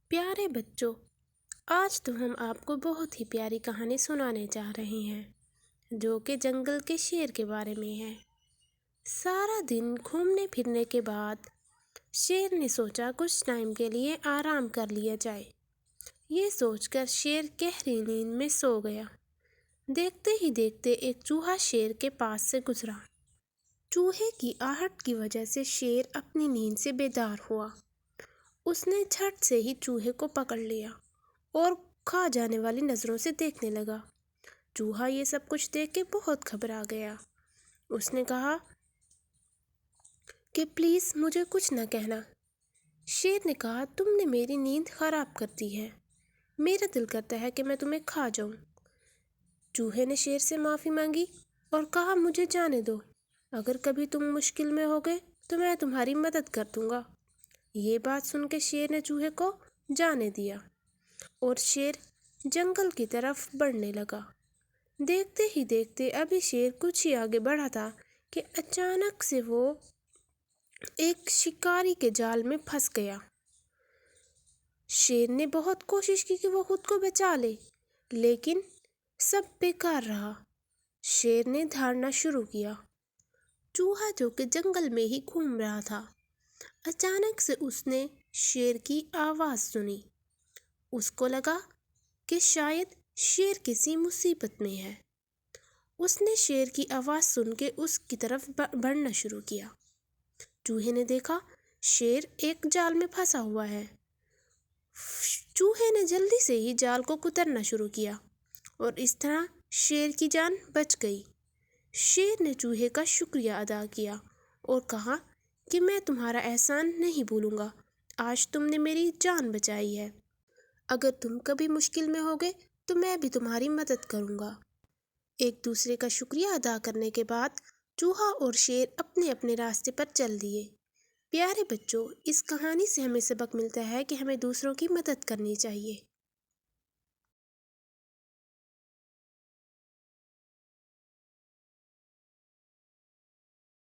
پیارے بچوں، آج تو ہم آپ کو بہت ہی پیاری کہانی سنانے جا رہے ہیں جو کہ جنگل کے شیر کے بارے میں ہے۔ سارا دن گھومنے پھرنے کے بعد شیر نے سوچا کچھ ٹائم کے لیے آرام کر لیا جائے۔ یہ سوچ کر شیر گہری نیند میں سو گیا۔ دیکھتے ہی دیکھتے ایک چوہا شیر کے پاس سے گزرا۔ چوہے کی آہٹ کی وجہ سے شیر اپنی نیند سے بیدار ہوا۔ اس نے جھٹ سے ہی چوہے کو پکڑ لیا اور کھا جانے والی نظروں سے دیکھنے لگا۔ چوہا یہ سب کچھ دیکھ کے بہت گھبرا گیا۔ اس نے کہا کہ پلیز مجھے کچھ نہ کہنا۔ شیر نے کہا تم نے میری نیند خراب کر دی ہے، میرا دل کرتا ہے کہ میں تمہیں کھا جاؤں۔ چوہے نے شیر سے معافی مانگی اور کہا مجھے جانے دو، اگر کبھی تم مشکل میں ہوگے تو میں تمہاری مدد کر دوں گا۔ یہ بات سن کے شیر نے چوہے کو جانے دیا اور شیر جنگل کی طرف بڑھنے لگا۔ دیکھتے ہی دیکھتے ابھی شیر کچھ ہی آگے بڑھا تھا کہ اچانک سے وہ ایک شکاری کے جال میں پھنس گیا۔ شیر نے بہت کوشش کی کہ وہ خود کو بچا لے، لیکن سب بیکار رہا۔ شیر نے دھاڑنا شروع کیا۔ چوہا جو کہ جنگل میں ہی گھوم رہا تھا، اچانک سے اس نے شیر کی آواز سنی۔ اس کو لگا کہ شاید شیر کسی مصیبت میں ہے۔ اس نے شیر کی آواز سن کے اس کی طرف بڑھنا شروع کیا۔ چوہے نے دیکھا شیر ایک جال میں پھنسا ہوا ہے۔ چوہے نے جلدی سے ہی جال کو کترنا شروع کیا اور اس طرح شیر کی جان بچ گئی۔ شیر نے چوہے کا شکریہ ادا کیا اور کہا کہ میں تمہارا احسان نہیں بھولوں گا، آج تم نے میری جان بچائی ہے۔ اگر تم کبھی مشکل میں ہوگے تو میں بھی تمہاری مدد کروں گا۔ ایک دوسرے کا شکریہ ادا کرنے کے بعد چوہا اور شیر اپنے اپنے راستے پر چل دیے۔ پیارے بچوں، اس کہانی سے ہمیں سبق ملتا ہے کہ ہمیں دوسروں کی مدد کرنی چاہیے۔